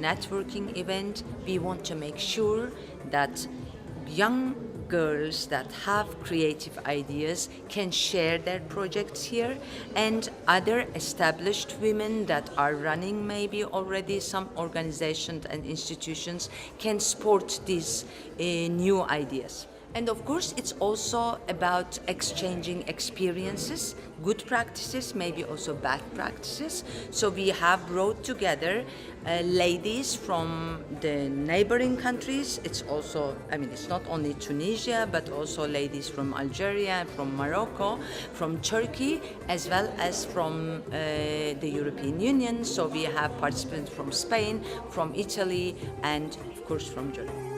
networking event. We want to make sure that young girls that have creative ideas can share their projects here, and other established women that are running maybe already some organizations and institutions can support these new ideas. And of course, it's also about exchanging experiences, good practices, maybe also bad practices. So we have brought together ladies from the neighboring countries. It's also, it's not only Tunisia, but also ladies from Algeria, from Morocco, from Turkey, as well as from the European Union. So we have participants from Spain, from Italy, and of course from Germany.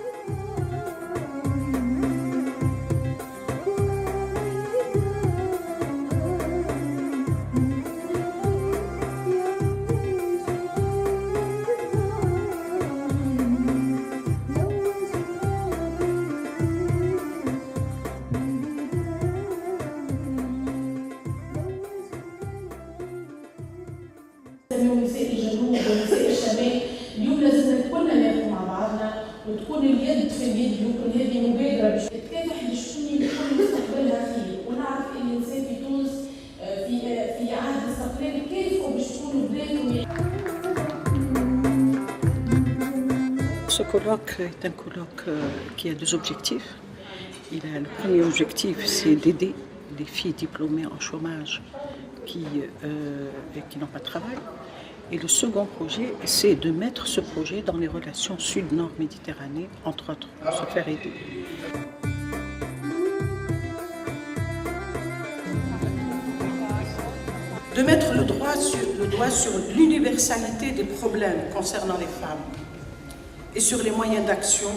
نساء الجنوب ونساء الشمال اليوم لازم كلنا ناخذ مع بعضنا وتكون اليد في اليد، يمكن هذه مبادره باش تتكافح لشكون يكون مستقبلها خير، ونعرف ان النساء في تونس في عهد الاستقلال كافحوا باش تكونوا بلادهم. Ce colloque est un colloque qui a deux objectifs. Le premier objectif, c'est d'aider les filles diplômées en chômage qui n'ont pas de travail. Et le second projet, c'est de mettre ce projet dans les relations sud-nord Méditerranée, entre autres, pour se faire aider. De mettre le doigt sur l'universalité des problèmes concernant les femmes et sur les moyens d'action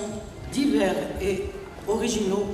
divers et originaux.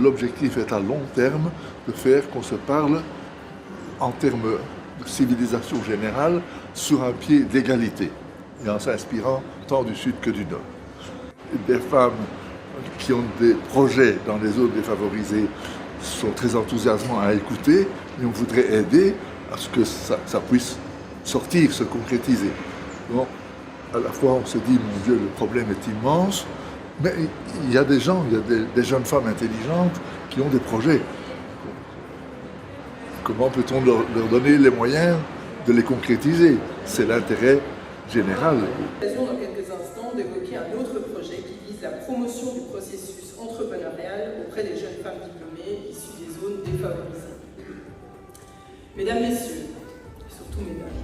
L'objectif est à long terme de faire qu'on se parle en termes de civilisation générale sur un pied d'égalité et en s'inspirant tant du Sud que du Nord. Des femmes qui ont des projets dans les zones défavorisées sont très enthousiasmants à écouter, mais on voudrait aider à ce que ça puisse sortir, se concrétiser. Bon, à la fois on se dit, mon Dieu, le problème est immense, mais il y a des gens, il y a des jeunes femmes intelligentes qui ont des projets. Comment peut-on leur donner les moyens de les concrétiser? C'est l'intérêt général. Nous avons dans quelques instants d'évoquer un autre projet qui vise la promotion du processus entrepreneurial auprès des jeunes femmes diplômées issues des zones défavorisées. Mesdames, Messieurs, et surtout Mesdames,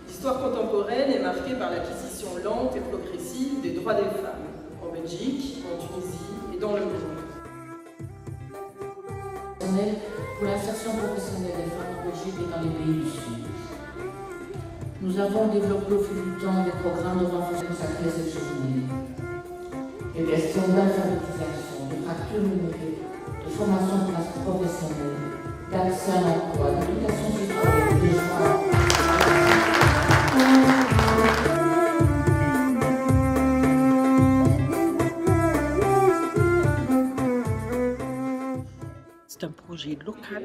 l'histoire contemporaine est marquée par l'acquisition lente et progressive des droits des femmes. En Belgique, en Tunisie et dans le monde. Pour l'insertion professionnelle des femmes en Belgique et dans les pays du Sud. Nous avons développé au fil du temps des programmes de renforcement consacrés à cette journée. Les questions d'alphabétisation, de fracture numérique, de formation professionnelle, d'accès à l'emploi, d'éducation citoyenne, de droits. C'est un projet local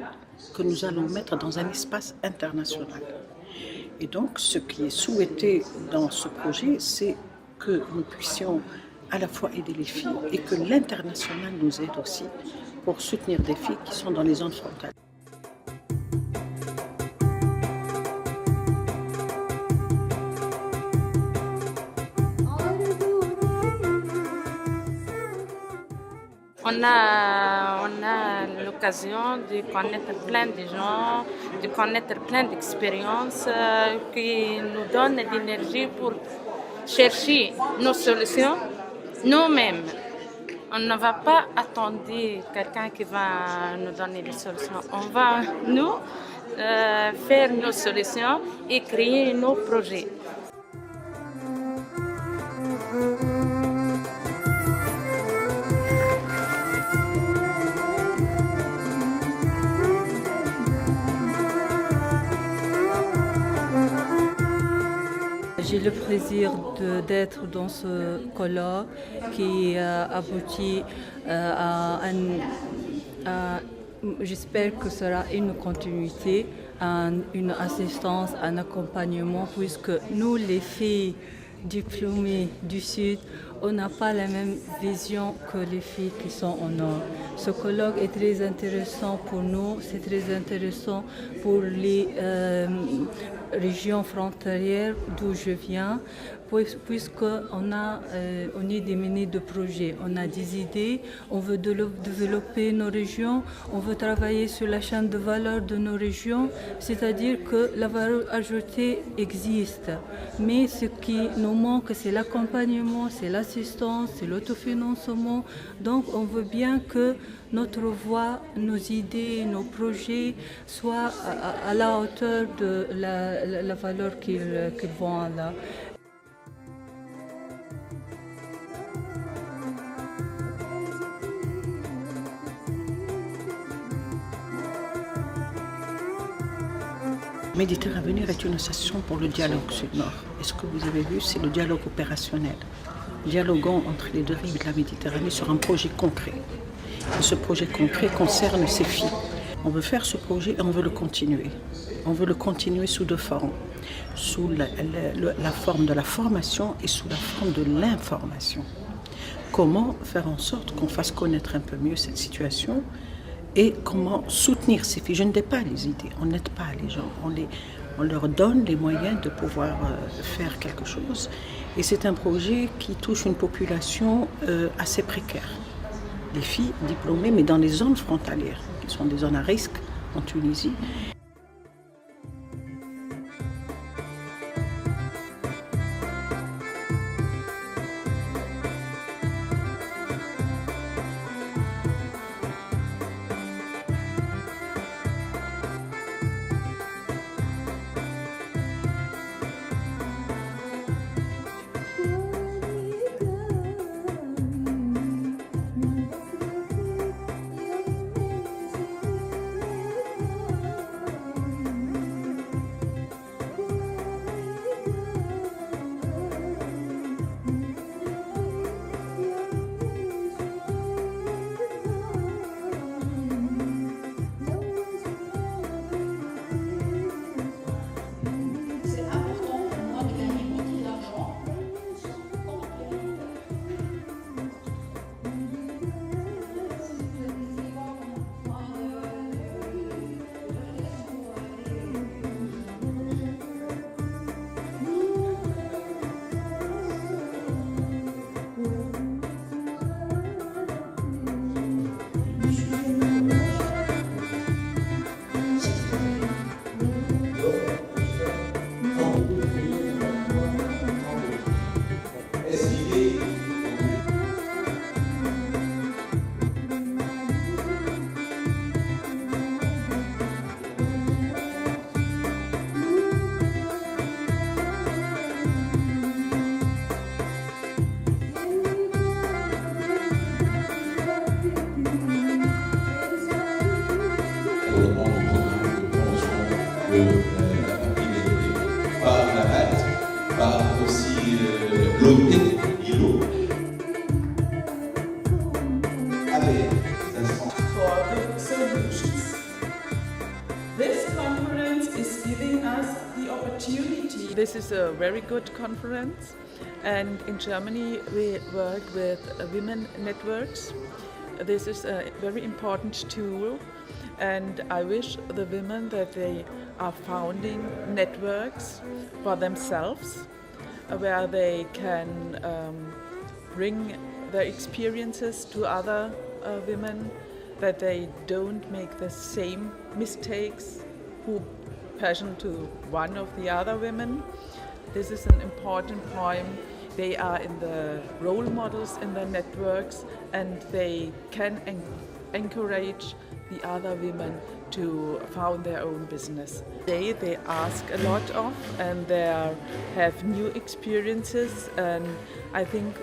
que nous allons mettre dans un espace international. Et donc, ce qui est souhaité dans ce projet, c'est que nous puissions à la fois aider les filles et que l'international nous aide aussi pour soutenir des filles qui sont dans les zones frontalières. On a l'occasion de connaître plein de gens, de connaître plein d'expériences qui nous donnent de l'énergie pour chercher nos solutions nous-mêmes. On ne va pas attendre quelqu'un qui va nous donner des solutions. On va, nous, faire nos solutions et créer nos projets. J'ai le plaisir d'être dans ce colloque qui aboutit j'espère que ce sera une continuité, une assistance, un accompagnement, puisque nous, les filles diplômées du Sud, on n'a pas la même vision que les filles qui sont au Nord. Ce colloque est très intéressant pour nous, c'est très intéressant pour les régions frontalières d'où je viens, puisqu'on est démené de projets, on a des idées, on veut développer nos régions, on veut travailler sur la chaîne de valeur de nos régions, c'est-à-dire que la valeur ajoutée existe. Mais ce qui nous manque, c'est l'accompagnement, c'est l'assistance, c'est l'autofinancement. Donc on veut bien que notre voix, nos idées, nos projets soient à la hauteur de la valeur qu'ils vont là. Méditerranée est une association pour le dialogue sud-nord. Et ce que vous avez vu, c'est le dialogue opérationnel. Dialoguons entre les deux rives de la Méditerranée sur un projet concret. Et ce projet concret concerne ces filles. On veut faire ce projet et on veut le continuer. On veut le continuer sous deux formes. Sous la forme de la formation et sous la forme de l'information. Comment faire en sorte qu'on fasse connaître un peu mieux cette situation et comment soutenir ces filles. Je ne dis pas les idées, on n'aide pas les gens, on leur donne les moyens de pouvoir faire quelque chose. Et c'est un projet qui touche une population assez précaire. Des filles diplômées, mais dans les zones frontalières, qui sont des zones à risque en Tunisie. opportunity. This is a very good conference, and in Germany we work with women networks. This is a very important tool, and I wish the women that they are founding networks for themselves where they can bring their experiences to other women, that they don't make the same mistakes who passion to one of the other women. This is an important point. They are in the role models in the networks, and they can encourage the other women to found their own business. They ask a lot of, and they have new experiences, and I think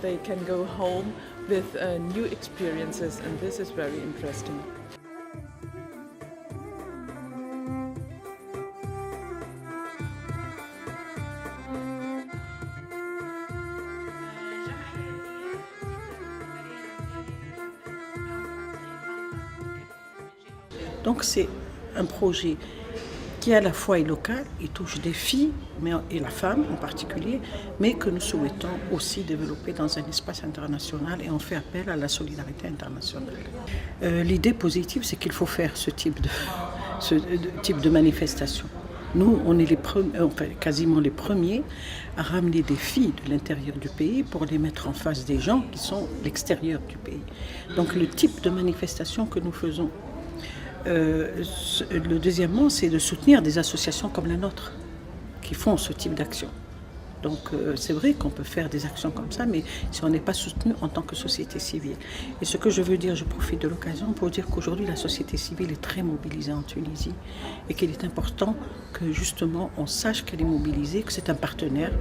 they can go home with new experiences, and this is very interesting. Donc c'est un projet qui à la fois est local, il touche des filles et la femme en particulier, mais que nous souhaitons aussi développer dans un espace international, et on fait appel à la solidarité internationale. L'idée positive, c'est qu'il faut faire ce type de manifestation. Nous, on est quasiment les premiers à ramener des filles de l'intérieur du pays pour les mettre en face des gens qui sont l'extérieur du pays. Donc le type de manifestation que nous faisons. Le deuxièmement, c'est de soutenir des associations comme la nôtre qui font ce type d'action. Donc c'est vrai qu'on peut faire des actions comme ça, mais si on n'est pas soutenu en tant que société civile. Et ce que je veux dire, je profite de l'occasion pour dire qu'aujourd'hui la société civile est très mobilisée en Tunisie et qu'il est important que justement on sache qu'elle est mobilisée, que c'est un partenaire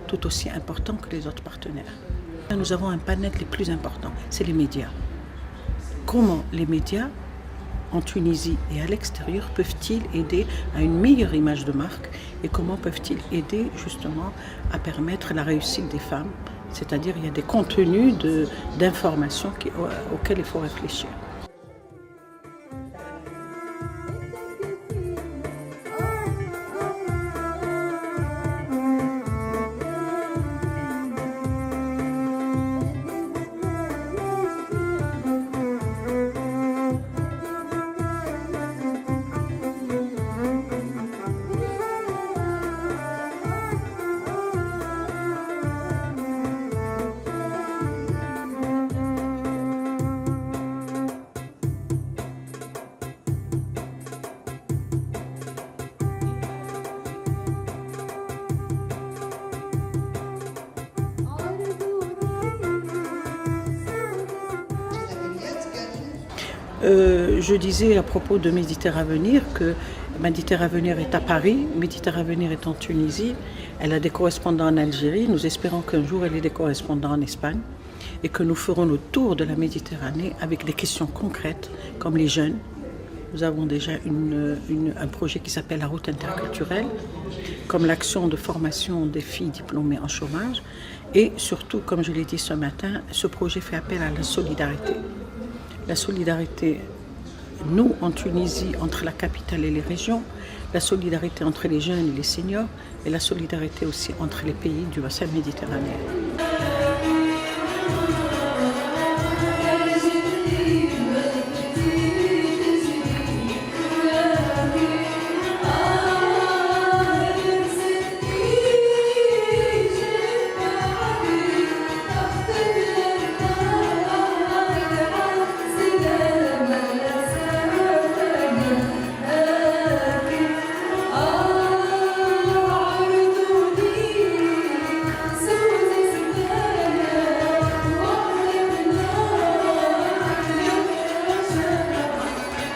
tout aussi important que les autres partenaires. Nous avons un panel les plus importants, c'est les médias. Comment les médias en Tunisie et à l'extérieur peuvent-ils aider à une meilleure image de marque, et comment peuvent-ils aider justement à permettre la réussite des femmes, c'est-à-dire il y a des contenus d'information auxquels il faut réfléchir. Je disais à propos de Méditerravenir que Méditerravenir est à Paris, Méditerravenir est en Tunisie, elle a des correspondants en Algérie, nous espérons qu'un jour elle ait des correspondants en Espagne et que nous ferons le tour de la Méditerranée avec des questions concrètes comme les jeunes. Nous avons déjà un projet qui s'appelle la route interculturelle, comme l'action de formation des filles diplômées en chômage, et surtout, comme je l'ai dit ce matin, ce projet fait appel à la solidarité. La solidarité, nous, en Tunisie, entre la capitale et les régions, la solidarité entre les jeunes et les seniors, et la solidarité aussi entre les pays du bassin méditerranéen.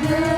Yeah.